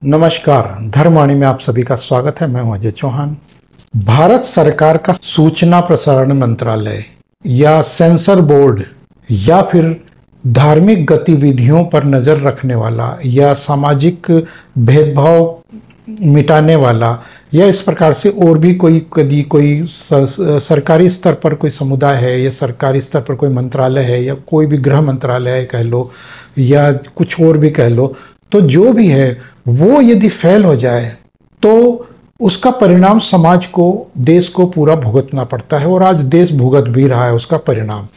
नमस्कार। धर्मवाणी में आप सभी का स्वागत है। मैं हूं अजय चौहान। भारत सरकार का सूचना प्रसारण मंत्रालय या सेंसर बोर्ड या फिर धार्मिक गतिविधियों पर नज़र रखने वाला या सामाजिक भेदभाव मिटाने वाला या इस प्रकार से और भी कोई सरकारी स्तर पर कोई समुदाय है या सरकारी स्तर पर कोई मंत्रालय है या कोई भी गृह मंत्रालय है कह लो या कुछ और भी कह लो, तो जो भी है वो यदि फेल हो जाए तो उसका परिणाम समाज को, देश को पूरा भुगतना पड़ता है और आज देश भुगत भी रहा है उसका परिणाम।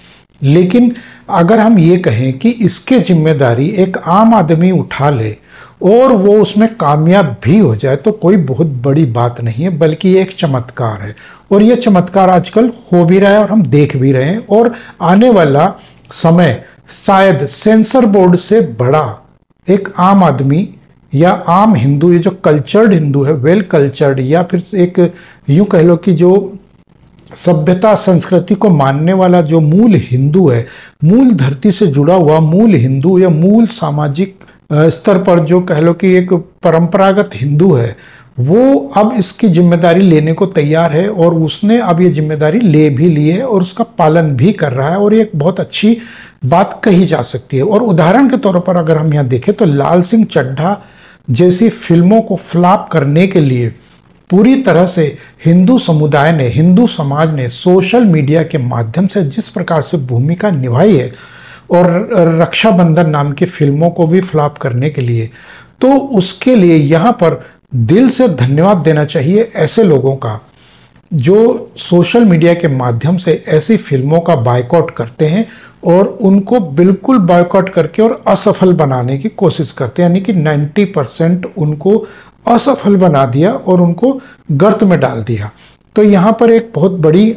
लेकिन अगर हम ये कहें कि इसके जिम्मेदारी एक आम आदमी उठा ले और वो उसमें कामयाब भी हो जाए तो कोई बहुत बड़ी बात नहीं है, बल्कि एक चमत्कार है। और ये चमत्कार आजकल हो भी रहा है और हम देख भी रहे हैं। और आने वाला समय शायद सेंसर बोर्ड से बड़ा एक आम आदमी या आम हिंदू, ये जो कल्चर्ड हिंदू है, वेल कल्चर्ड, या फिर एक यूं कह लो कि जो सभ्यता संस्कृति को मानने वाला जो मूल हिंदू है, मूल धरती से जुड़ा हुआ मूल हिंदू या मूल सामाजिक स्तर पर जो कह लो कि एक परंपरागत हिंदू है, वो अब इसकी जिम्मेदारी लेने को तैयार है और उसने अब ये जिम्मेदारी ले भी ली है और उसका पालन भी कर रहा है। और ये एक बहुत अच्छी बात कही जा सकती है। और उदाहरण के तौर पर अगर हम यहाँ देखें तो लाल सिंह चड्ढा जैसी फिल्मों को फ्लॉप करने के लिए पूरी तरह से हिंदू समुदाय ने, हिंदू समाज ने सोशल मीडिया के माध्यम से जिस प्रकार से भूमिका निभाई है और रक्षाबंधन नाम की फिल्मों को भी फ्लॉप करने के लिए, तो उसके लिए यहाँ पर दिल से धन्यवाद देना चाहिए ऐसे लोगों का जो सोशल मीडिया के माध्यम से ऐसी फिल्मों का बायकॉट करते हैं और उनको बिल्कुल बायकॉट करके और असफल बनाने की कोशिश करते हैं। यानी कि 90% उनको असफल बना दिया और उनको गर्त में डाल दिया। तो यहाँ पर एक बहुत बड़ी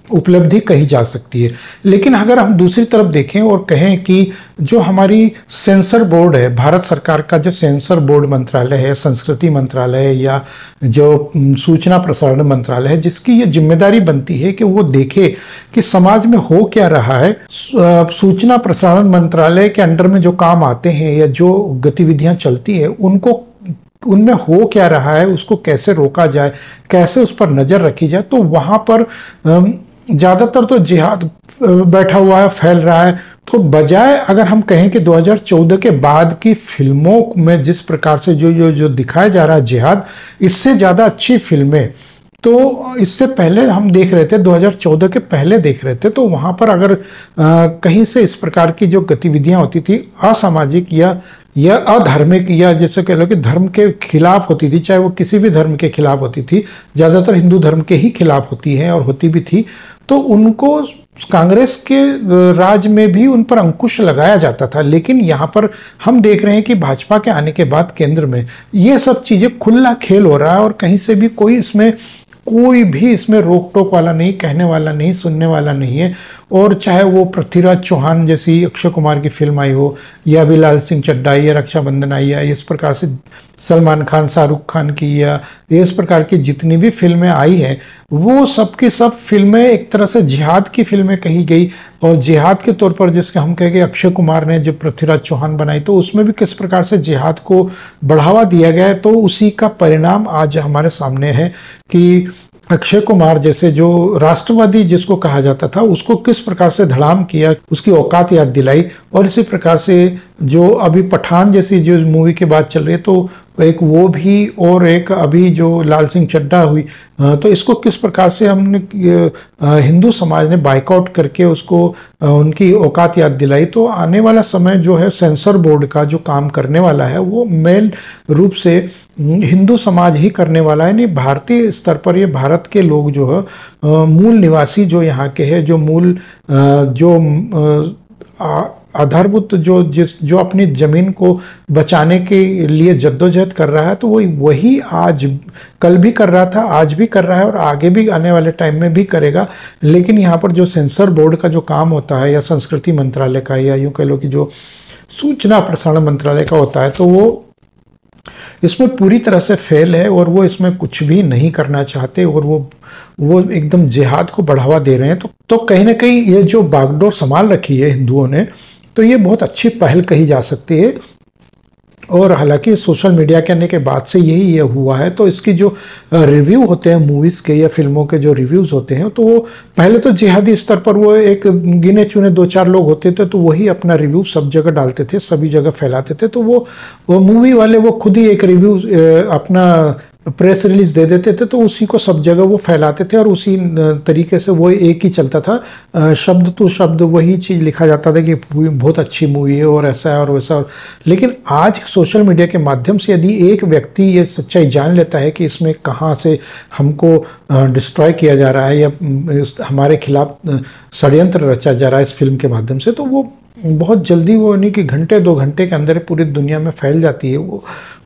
उपलब्धि कही जा सकती है। लेकिन अगर हम दूसरी तरफ देखें और कहें कि जो हमारी सेंसर बोर्ड है, भारत सरकार का जो सेंसर बोर्ड मंत्रालय है, संस्कृति मंत्रालय है या जो सूचना प्रसारण मंत्रालय है, जिसकी ये जिम्मेदारी बनती है कि वो देखे कि समाज में हो क्या रहा है। सूचना प्रसारण मंत्रालय के अंडर में जो काम आते हैं या जो गतिविधियां चलती है उनमें हो क्या रहा है, उसको कैसे रोका जाए, कैसे उस पर नज़र रखी जाए। तो वहाँ पर ज़्यादातर तो जिहाद बैठा हुआ है, फैल रहा है। तो बजाय अगर हम कहें कि 2014 के बाद की फिल्मों में जिस प्रकार से जो दिखाया जा रहा है जिहाद, इससे ज़्यादा अच्छी फिल्में तो इससे पहले हम देख रहे थे, 2014 के पहले देख रहे थे। तो वहाँ पर अगर कहीं से इस प्रकार की जो गतिविधियाँ होती थी असामाजिक या अधार्मिक या जैसे कह लो कि धर्म के खिलाफ होती थी, चाहे वो किसी भी धर्म के खिलाफ होती थी, ज़्यादातर हिंदू धर्म के ही खिलाफ होती है और होती भी थी, तो उनको कांग्रेस के राज में भी उन पर अंकुश लगाया जाता था। लेकिन यहाँ पर हम देख रहे हैं कि भाजपा के आने के बाद केंद्र में ये सब चीज़ें खुला खेल हो रहा है और कहीं से भी कोई भी इसमें रोक टोक वाला नहीं, कहने वाला नहीं, सुनने वाला नहीं है। और चाहे वो पृथ्वीराज चौहान जैसी अक्षय कुमार की फिल्म आई हो या भी लाल सिंह चड्ढा या रक्षाबंधन आई है, इस प्रकार से सलमान खान, शाहरुख खान की या इस प्रकार की जितनी भी फिल्में आई हैं, वो सब की सब फिल्में एक तरह से जिहाद की फिल्में कही गई। और जिहाद के तौर पर जिसके हम कहेंगे अक्षय कुमार ने जो पृथ्वीराज चौहान बनाई, तो उसमें भी किस प्रकार से जिहाद को बढ़ावा दिया गया है। तो उसी का परिणाम आज हमारे सामने है कि अक्षय कुमार जैसे जो राष्ट्रवादी जिसको कहा जाता था, उसको किस प्रकार से धड़ाम किया, उसकी औकात याद दिलाई। और इसी प्रकार से जो अभी पठान जैसी जो मूवी की बात चल रही है, तो एक वो भी और एक अभी जो लाल सिंह चड्ढा हुई, तो इसको किस प्रकार से हमने हिंदू समाज ने बायकॉट करके उसको उनकी औकात याद दिलाई। तो आने वाला समय जो है सेंसर बोर्ड का जो काम करने वाला है वो मेन रूप से हिंदू समाज ही करने वाला है। नहीं, भारतीय स्तर पर ये भारत के लोग जो है मूल निवासी जो यहाँ के हैं, जो मूल जो आधारभूत जो अपनी ज़मीन को बचाने के लिए जद्दोजहद कर रहा है, तो वही आज कल भी कर रहा था, आज भी कर रहा है और आगे भी आने वाले टाइम में भी करेगा। लेकिन यहाँ पर जो सेंसर बोर्ड का जो काम होता है या संस्कृति मंत्रालय का या यूँ कह लो कि जो सूचना प्रसारण मंत्रालय का होता है, तो वो इसमें पूरी तरह से फेल है और वो इसमें कुछ भी नहीं करना चाहते और वो एकदम जिहाद को बढ़ावा दे रहे हैं। तो कहीं ना कहीं ये जो बागडोर संभाल रखी है हिंदुओं ने, तो ये बहुत अच्छी पहल कही जा सकती है। और हालांकि सोशल मीडिया के आने के बाद से यही ये हुआ है। तो इसकी जो रिव्यू होते हैं मूवीज़ के या फिल्मों के जो रिव्यूज़ होते हैं, तो वो पहले तो जिहादी स्तर पर वो एक गिने चुने 2-4 लोग होते थे, तो वही अपना रिव्यू सब जगह डालते थे, सभी जगह फैलाते थे। तो वो मूवी वाले वो खुद ही एक रिव्यू अपना प्रेस रिलीज दे देते थे, तो उसी को सब जगह वो फैलाते थे और उसी तरीके से वो एक ही चलता था, शब्द टू शब्द वही चीज़ लिखा जाता था कि बहुत अच्छी मूवी है और ऐसा है और वैसा। लेकिन आज सोशल मीडिया के माध्यम से यदि एक व्यक्ति ये सच्चाई जान लेता है कि इसमें कहाँ से हमको डिस्ट्रॉय किया जा रहा है या हमारे खिलाफ षड्यंत्र रचा जा रहा है इस फिल्म के माध्यम से, तो वो बहुत जल्दी वो नहीं कि घंटे 2 घंटे के अंदर पूरी दुनिया में फैल जाती है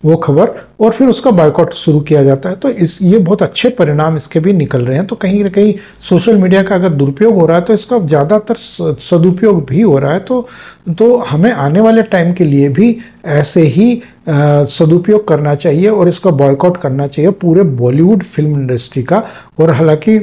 वो खबर, और फिर उसका बायकॉट शुरू किया जाता है। तो ये बहुत अच्छे परिणाम इसके भी निकल रहे हैं। तो कहीं ना कहीं सोशल मीडिया का अगर दुरुपयोग हो रहा है तो इसका ज़्यादातर सदुपयोग भी हो रहा है। तो हमें आने वाले टाइम के लिए भी ऐसे ही सदुपयोग करना चाहिए और इसका बॉयकॉट करना चाहिए पूरे बॉलीवुड फिल्म इंडस्ट्री का। और हालांकि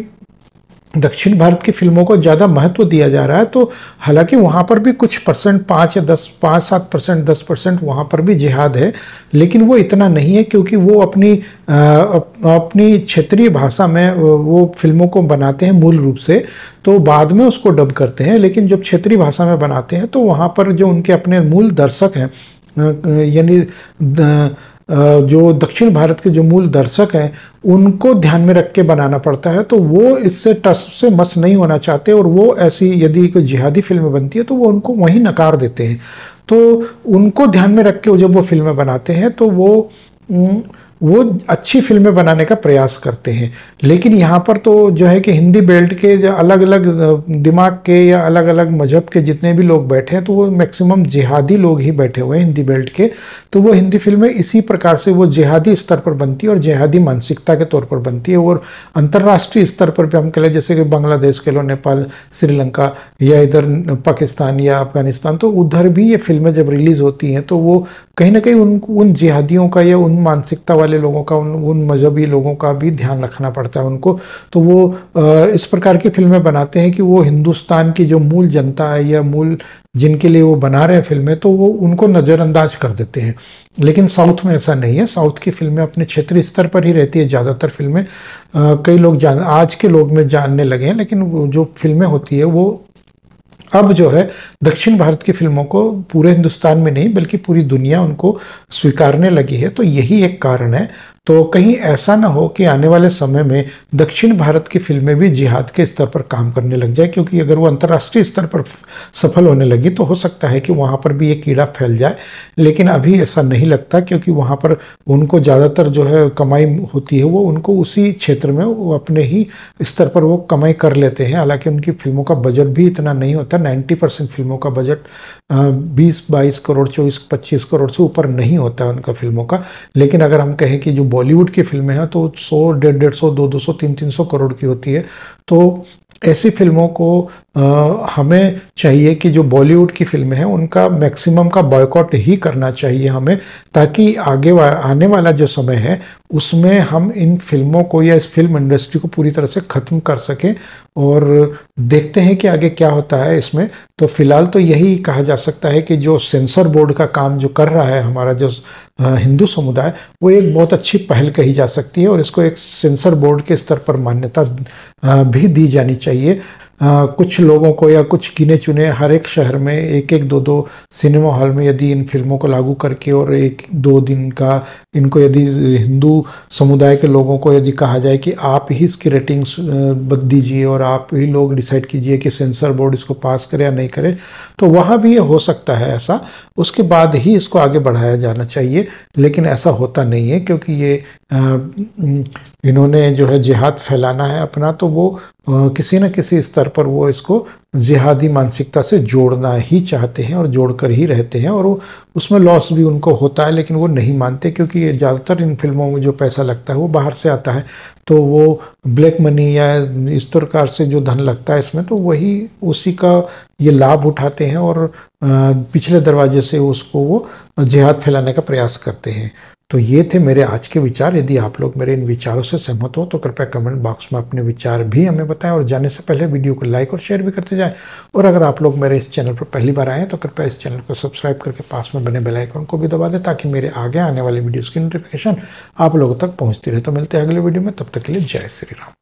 दक्षिण भारत की फिल्मों को ज़्यादा महत्व दिया जा रहा है, तो हालांकि वहाँ पर भी कुछ परसेंट 5-7% 10% वहाँ पर भी जिहाद है, लेकिन वो इतना नहीं है क्योंकि वो अपनी क्षेत्रीय भाषा में वो फिल्मों को बनाते हैं मूल रूप से, तो बाद में उसको डब करते हैं। लेकिन जब क्षेत्रीय भाषा में बनाते हैं तो वहाँ पर जो उनके अपने मूल दर्शक हैं, यानी जो दक्षिण भारत के जो मूल दर्शक हैं उनको ध्यान में रख के बनाना पड़ता है। तो वो इससे टस से मस नहीं होना चाहते और वो ऐसी यदि कोई जिहादी फिल्म बनती है तो वो उनको वहीं नकार देते हैं। तो उनको ध्यान में रख के जब वो फिल्में बनाते हैं तो वो अच्छी फिल्में बनाने का प्रयास करते हैं। लेकिन यहाँ पर तो जो है कि हिंदी बेल्ट के जो अलग अलग दिमाग के या अलग अलग मजहब के जितने भी लोग बैठे हैं तो वो मैक्सिमम जिहादी लोग ही बैठे हुए हैं हिंदी बेल्ट के। तो वो हिंदी फिल्में इसी प्रकार से वो जिहादी स्तर पर बनती है और जिहादी मानसिकता के तौर पर बनती है। और अंतर्राष्ट्रीय स्तर पर भी हम कह लें जैसे कि बांग्लादेश के लो, नेपाल, श्रीलंका या इधर पाकिस्तान या अफगानिस्तान, तो उधर भी ये फिल्में जब रिलीज़ होती हैं तो वो कहीं ना कहीं उन जिहादियों का या उन मानसिकता वाले लोगों का, उन मजहबी लोगों का भी ध्यान रखना पड़ता है उनको। तो वो इस प्रकार की फिल्में बनाते हैं कि वो हिंदुस्तान की जो मूल जनता है या मूल जिनके लिए वो बना रहे हैं फिल्में, तो वो उनको नज़रअंदाज कर देते हैं। लेकिन साउथ में ऐसा नहीं है। साउथ की फिल्में अपने क्षेत्रीय स्तर पर ही रहती है ज़्यादातर फिल्में। कई लोग आज के लोग में जानने लगे हैं, लेकिन जो फिल्में होती है वो अब जो है दक्षिण भारत की फिल्मों को पूरे हिंदुस्तान में नहीं बल्कि पूरी दुनिया उनको स्वीकारने लगी है। तो यही एक कारण है। तो कहीं ऐसा ना हो कि आने वाले समय में दक्षिण भारत की फिल्में भी जिहाद के स्तर पर काम करने लग जाए, क्योंकि अगर वो अंतर्राष्ट्रीय स्तर पर सफल होने लगी तो हो सकता है कि वहाँ पर भी ये कीड़ा फैल जाए। लेकिन अभी ऐसा नहीं लगता, क्योंकि वहाँ पर उनको ज़्यादातर जो है कमाई होती है वो उनको उसी क्षेत्र में वो अपने ही स्तर पर वो कमाई कर लेते हैं। हालांकि उनकी फिल्मों का बजट भी इतना नहीं होता। 90% फिल्मों का बजट 20-22 करोड़ 24-25 करोड़ से ऊपर नहीं होता है उनका फिल्मों का। लेकिन अगर हम कहें कि जो बॉलीवुड की फिल्में हैं तो 100, 150, 200, 300 करोड़ की होती है। तो ऐसी फिल्मों को हमें चाहिए कि जो बॉलीवुड की फिल्में हैं उनका मैक्सिमम का बॉयकॉट ही करना चाहिए हमें, ताकि आने वाला जो समय है उसमें हम इन फिल्मों को या इस फिल्म इंडस्ट्री को पूरी तरह से ख़त्म कर सकें। और देखते हैं कि आगे क्या होता है इसमें। तो फिलहाल तो यही कहा जा सकता है कि जो सेंसर बोर्ड का काम जो कर रहा है हमारा जो हिंदू समुदाय, वो एक बहुत अच्छी पहल कही जा सकती है और इसको एक सेंसर बोर्ड के स्तर पर मान्यता भी दी जानी चाहिए। कुछ लोगों को या कुछ गिने चुने हर एक शहर में 1-1, 2-2 सिनेमा हॉल में यदि इन फिल्मों को लागू करके और 1-2 दिन का इनको यदि हिंदू समुदाय के लोगों को यदि कहा जाए कि आप ही इसकी रेटिंग्स दीजिए और आप ही लोग डिसाइड कीजिए कि सेंसर बोर्ड इसको पास करे या नहीं करे, तो वहाँ भी ये हो सकता है ऐसा। उसके बाद ही इसको आगे बढ़ाया जाना चाहिए। लेकिन ऐसा होता नहीं है, क्योंकि ये इन्होंने जो है जिहाद फैलाना है अपना, तो वो किसी न किसी स्तर पर वो इसको जिहादी मानसिकता से जोड़ना ही चाहते हैं और जोड़कर ही रहते हैं। और वो उसमें लॉस भी उनको होता है, लेकिन वो नहीं मानते, क्योंकि ये ज़्यादातर इन फिल्मों में जो पैसा लगता है वो बाहर से आता है। तो वो ब्लैक मनी या इस प्रकार से जो धन लगता है इसमें, तो वही उसी का ये लाभ उठाते हैं और पिछले दरवाजे से उसको वो जिहाद फैलाने का प्रयास करते हैं। तो ये थे मेरे आज के विचार। यदि आप लोग मेरे इन विचारों से सहमत हो तो कृपया कमेंट बॉक्स में अपने विचार भी हमें बताएं और जाने से पहले वीडियो को लाइक और शेयर भी करते जाएं। और अगर आप लोग मेरे इस चैनल पर पहली बार आए हैं तो कृपया इस चैनल को सब्सक्राइब करके पास में बने बेल आइकन को भी दबा दें ताकि मेरे आगे आने वाली वीडियोज़ की नोटिफिकेशन आप लोगों तक पहुँचती रहे। तो मिलते हैं अगले वीडियो में, तब तक के लिए जय श्री राम।